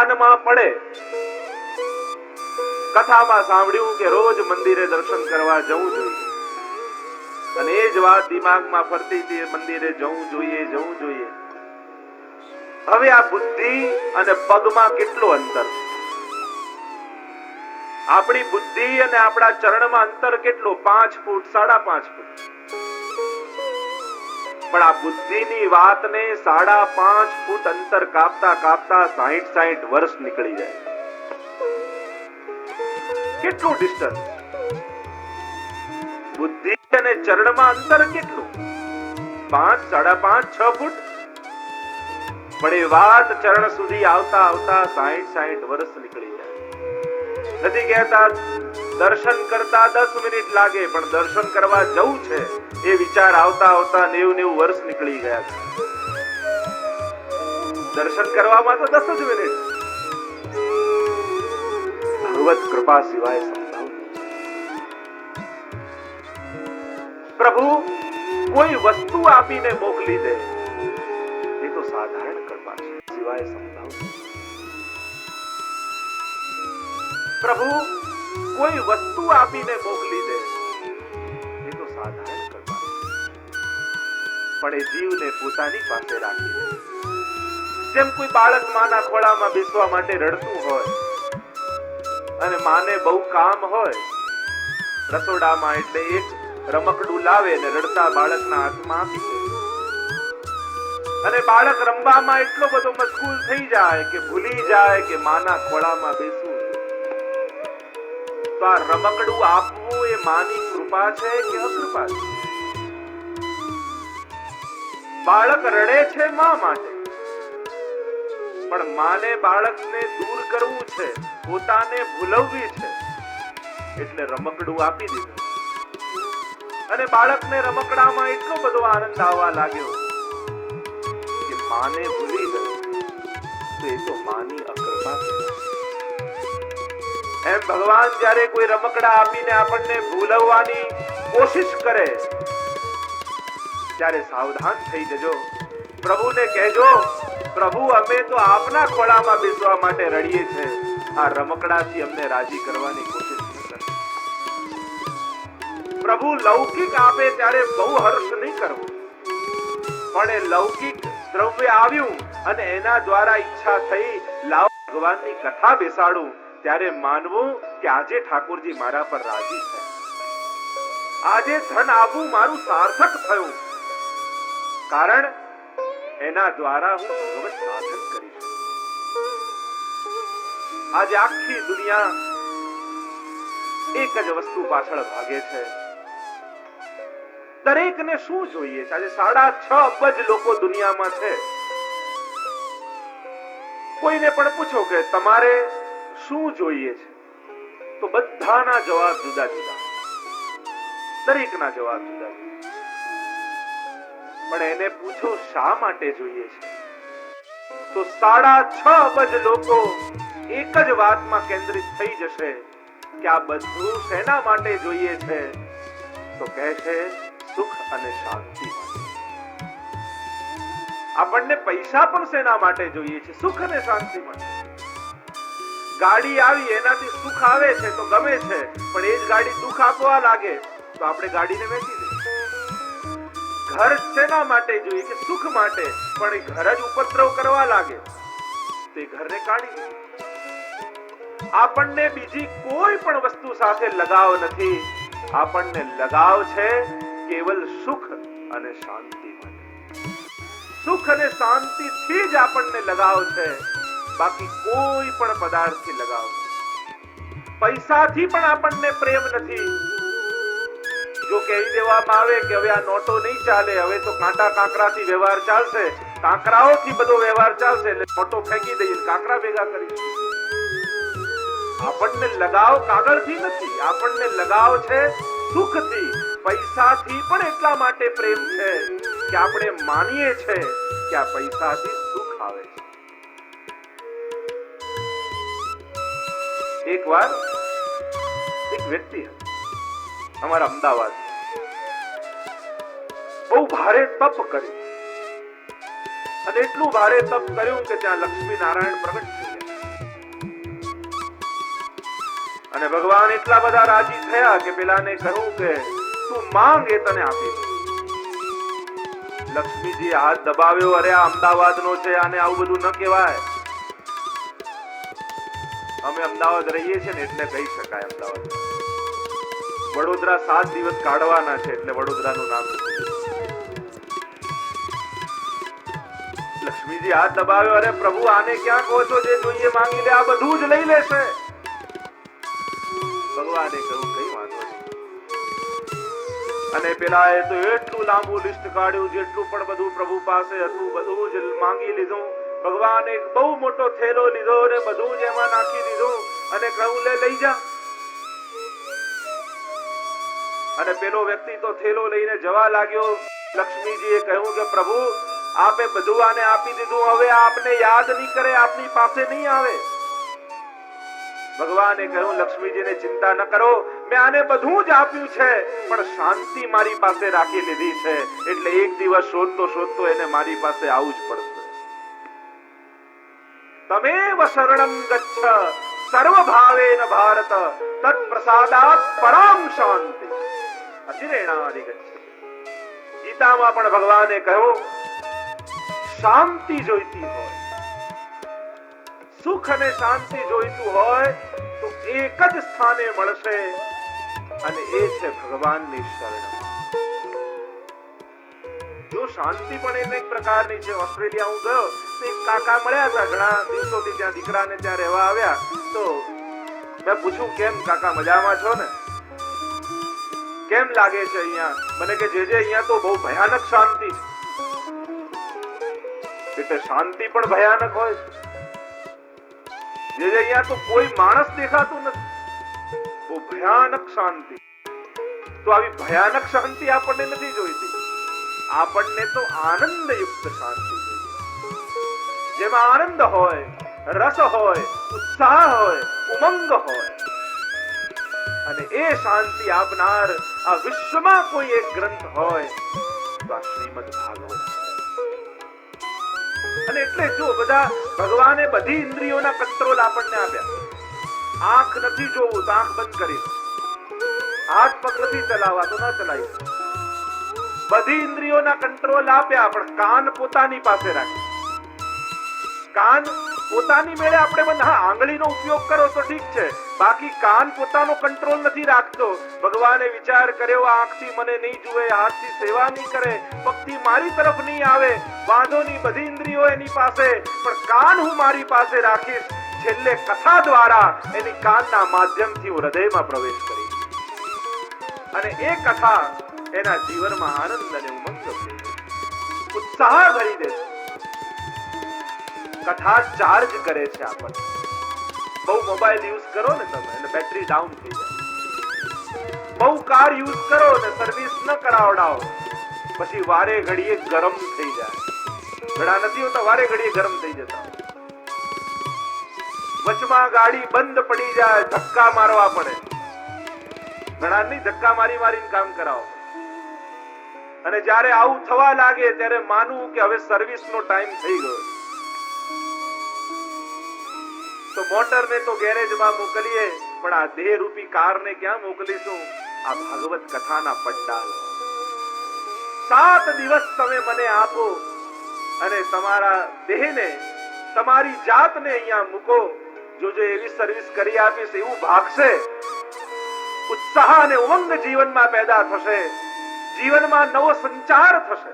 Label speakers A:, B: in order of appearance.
A: કાનમાં પડે, કથામાં સાંભળ્યું કે રોજ મંદિરે દર્શન કરવા જવું જોઈએ, અને એ જ વાત દિમાગમાં ફરતી હતી, મંદિરે જવું જોઈએ. હવે આ બુદ્ધિ અને પગમાં કેટલું અંતર? આપણી બુદ્ધિ અને આપણા ચરણમાં અંતર કેટલું? 5 ફૂટ, 5.5 ફૂટ. પણ આ બુદ્ધિની વાતને 5.5 ફૂટ અંતર કાપતા કાપતા 60 વર્ષ નીકળી જાય. કેટલું ડિસ્ટન્સ? બુદ્ધિ અને ચરણમાં અંતર કેટલું? 5, 5.5, 6 ફૂટ. પણ એ વાત ચરણ સુધી આવતા આવતા 60 વર્ષ નીકળી જાય. નથી કહેતા દર્શન કરતા 10 મિનિટ લાગે, પણ દર્શન કરવા જવું છે એ વિચાર આવતા આવતા 90 વર્ષ નીકળી ગયા. દર્શન કરવામાં તો 10 જ મિનિટ. ભગવત કૃપા સિવાય સંભવ. પ્રભુ કોઈ વસ્તુ આપીને મોકલી દે એ તો સાધારણ કૃપા છે, સિવાય સંભવ. પ્રભુ કોઈ વસ્તુ આપીને મોકલી દે એ તો સાધારણ કૃપા છે, પણ એ જીવને પોતાની પાસે રાખી દે. જેમ કોઈ બાળક માના ખોળામાં બેસવા માટે રડતું હોય અને માને બહુ કામ હોય, રસોડામાં એટલે એક રમકડું લાવે ને રડતા બાળકના હાથમાં આપી દે, અને બાળક રમવામાં એટલો બધો મશગુલ થઈ જાય કે ભૂલી જાય કે માના ખોળામાં બેસવું. તો આ રમકડું આપવું એ માની કૃપા છે કે અકૃપા છે? બાળક રડે છે મા માટે, પણ માને બાળકને દૂર કરવું છે, પોતાને ભૂલવવી છે, એટલે રમકડું આપી દીધું. અને બાળકને રમકડામાં એટલો બધો આનંદ આવવા લાગ્યો કે માને ભૂલી ગયો. તો એ તો માની અકૃપા છે. એમ ભગવાન જ્યારે કોઈ રમકડા આપીને આપણને ભૂલવવાની કોશિશ કરે ત્યારે સાવધાન થઈ જજો. પ્રભુને કહેજો, પ્રભુ અમે તો આપના ખોળામાં બેસવા માટે રડીએ છીએ, આ રમકડાથી અમને રાજી કરવાની કોશિશ ન કરો. પ્રભુ લૌકિક આપે ત્યારે બહુ હર્ષ નહીં કરવો, પણ એ લૌકિક દ્રવ્ય આવ્યું અને એના દ્વારા ઈચ્છા થઈ લાવ ભગવાનની કથા બેસાડું, ત્યારે માનવું કે આજે ઠાકોરજી મારા પર રાજી છે, આજે ધન આપવું મારું સાર્થક થયું, કારણ એના દ્વારા હું ભગવત સાધન કરીશ. આજે આખી દુનિયા એક જ વસ્તુ પાછળ ભાગે છે. દરેકને શું જોઈએ છે? આજે 6.5 અબજ લોકો દુનિયામાં છે. કોઈને પણ પૂછો કે તમારે શું જોઈએ છે, તો બધાના જવાબ જુદા જુદા, દરેકના જવાબ જુદા જુદા. પણ એને પૂછો શા માટે જોઈએ છે, તો 6.5 અબજ લોકો એક જ વાતમાં કેન્દ્રિત થઈ જશે કે આ બધું શેના માટે જોઈએ છે, તો કહેશે સુખ અને શાંતિ માટે. આપણને પૈસા પણ શેના માટે જોઈએ છે? સુખ અને શાંતિ માટે. ગાડી આવી એનાથી સુખ આવે છે તો ગમે છે, પણ એ જ ગાડી દુઃખ આપવા લાગે તો આપણે ગાડીને વેચી દઈએ. ઘર શેના માટે જોઈએ? કે સુખ માટે, પણ એ ઘર જ ઉપદ્રવ કરવા લાગે તે ઘરને કાઢી દે. આપણને બીજી કોઈ પણ વસ્તુ સાથે લગાવ નથી, આપણને લગાવ છે કેવલ સુખ અને શાંતિ માટે. સુખ અને શાંતિથી જ આપણને લગાવ છે, બાકી કોઈ પણ પદાર્થથી લગાવ નથી. પૈસાથી પણ આપણને પ્રેમ નથી. જો કહી દેવામાં આવે કે હવે આ નોટો નહીં ચાલે, હવે તો કાંટા કાંકરાથી વ્યવહાર ચાલશે, કાંકરાઓથી બધો વ્યવહાર ચાલશે, એટલે નોટો ફેંકી દઈએ, કાંકરા ભેગા કરીશું. આપણને લગાવ કાગળથી નથી, આપણને લગાવ છે સુખથી. પૈસાથી પણ એટલા માટે પ્રેમ છે કે આપણે માનીએ છે કે આ પૈસાથી સુખ આવે છે. એક વાર એક વ્યક્તિ અમારા અમદાવાદ બહુ ભારે તપ કર્યું, અને એટલું ભારે તપ કર્યું કે ત્યાં લક્ષ્મી નારાયણ પ્રગટ થઈ ગયા. અને ભગવાન એટલા બધા રાજી થયા કે પેલાને કહ્યું કે તું માંગ એ તને આપી દઉં. લક્ષ્મીજી હાથ દબાવ્યો, અરે આ અમદાવાદનો છે, આને આવું બધું ન કહેવાય. અમે અમદાવાદ રહીએ છીએ ને એટલે કહી શકાય અમદાવાદ. વડોદરા 7 દિવસ કાઢવાના છે એટલે વડોદરાનું નામ. લક્ષ્મીજી હાથ દબાવ્યો, અરે પ્રભુ આને ક્યાં કહો છો, જે જોઈએ માંગી લે, આ બધું જ લઈ લેશે. ભગવાને કહ્યું કઈ વાંધો નહીં. અને પેલા એ તો એટલું લાંબુ લિસ્ટ કાઢ્યું, જેટલું પણ બધું પ્રભુ પાસે હતું બધું જ માંગી લીધું. ભગવાન એક બહુ મોટો થેલો લીધો અને બધું જ એમાં નાખી દીધું અને કહ્યું લે લઈ જા. અને પેલો વ્યક્તિ તો થેલો લઈને જવા લાગ્યો. લક્ષ્મીજીએ કહ્યું કે પ્રભુ આપે બધું આને આપી દીધું, હવે આપને યાદ નહીં કરે, આપની પાસે નહીં આવે. ભગવાને કહ્યું લક્ષ્મીજીને ચિંતા ન કરો, મેં આને બધું જ આપ્યું છે, પણ શાંતિ મારી પાસે રાખી લીધી છે, એટલે એક દિવસ શોધતો શોધતો એને મારી પાસે આવવું જ પડશે. તમેવ શરણં ગચ્છ સર્વ ભાવેન ભારત તત્ પ્રસાદાત પરામ શાંતિ અચિરેણાધિગચ્છ. ગીતામાં પણ ભગવાને કહ્યું શાંતિ જોઈતી હોય, સુખ અને શાંતિ જોઈતું હોય તો એક જ સ્થાને મળશે અને એ છે ભગવાનની શરણ. જો શાંતિ પણ એને એક પ્રકારની છે. ઓસ્ટ્રેલિયા હું ગયો તો એક કાકા મળ્યા હતા, ઘણા દિવસોથી ત્યાં દીકરાને ત્યાં રહેવા આવ્યા. તો મેં પૂછ્યું કેમ કાકા મજામાં છો ને, કેમ લાગે છે અહીંયા? મને કે જે અહીંયા તો બહુ ભયાનક શાંતિ છે. એટલે શાંતિ પણ ભયાનક હોય છે. જે અહીંયા તો કોઈ માણસ દેખાતું નથી, બહુ ભયાનક શાંતિ. તો આવી ભયાનક શાંતિ આપણને નથી જોઈતી. આપણને તો આનંદયુક્ત શાંતિ જોઈએ, જેમાં આનંદ હોય, રસ હોય, ઉત્સાહ હોય, ઉમંગ હોય. અને એ શાંતિ આપનાર આ વિશ્વમાં કોઈ એક ગ્રંથ હોય તો આ શ્રીમદ ભાગવત. અને એટલે જો બધા ભગવાને બધી ઇન્દ્રિયોના કંટ્રોલ આપણને આપ્યા. આંખ નથી જોવું તો આંખ બંધ કરી, હાથ પગ નથી ચલાવવા તો ન ચલાવી. બધી ઇન્દ્રિયોના કંટ્રોલ આપ્યા, પણ કાન પોતાની પાસે રાખી. કાન પોતાની મેળે આપણે બધા આંગળીનો ઉપયોગ કરો તો ઠીક છે, બાકી કાન પોતાનો કંટ્રોલ નથી રાખતો. ભગવાને વિચાર કર્યો આંખથી મને નહીં જુએ, હાથથી સેવા નહીં કરે, પગથી મારી તરફ નહીં આવે, વાંધો નહીં, બધી ઇન્દ્રિયો એની પાસે, પણ કાન હું મારી પાસે રાખીશ. છેલ્લે કથા દ્વારા એની કાનના માધ્યમથી હું હૃદયમાં પ્રવેશ કરીશ અને એ કથા એના જીવનમાં આનંદ અને ઉમંગ ઉત્સાહ ભરી દે. કથા ચાર્જ કરે છે આપણને. બહુ મોબાઈલ યુઝ કરો ને તમે એટલે બેટરી ડાઉન થઈ જાય. બહુ કાર યુઝ કરો ને સર્વિસ ન કરાવડાવો પછી વારે ઘડીએ ગરમ થઈ જાય. ઘણા નથી હોતા, વારે ઘડીએ ગરમ થઈ જતા. વચમાં ગાડી બંધ પડી જાય, ધક્કા મારવા પડે. ઘણા નહીં, ધક્કા મારી મારીને કામ કરાવો. અને જ્યારે આવું થવા લાગે ત્યારે માનવું કે હવે સર્વિસનો ટાઈમ થઈ ગયો. તો મોટરને તો ગેરેજમાં મોકલીએ, પણ આ દેહ રૂપી કારને ક્યાં મોકલીશું? આ ભાગવત કથાના પંડાલ. 7 દિવસ તમે મને આપો અને તમારા દેહને, તમારી જાતને અહીંયા મૂકો. જો એવી સર્વિસ કરી આપીશ એવું ભાગશે, ઉત્સાહ અને ઉમંગ જીવનમાં પેદા થશે, જીવનમાં નવો સંચાર થશે.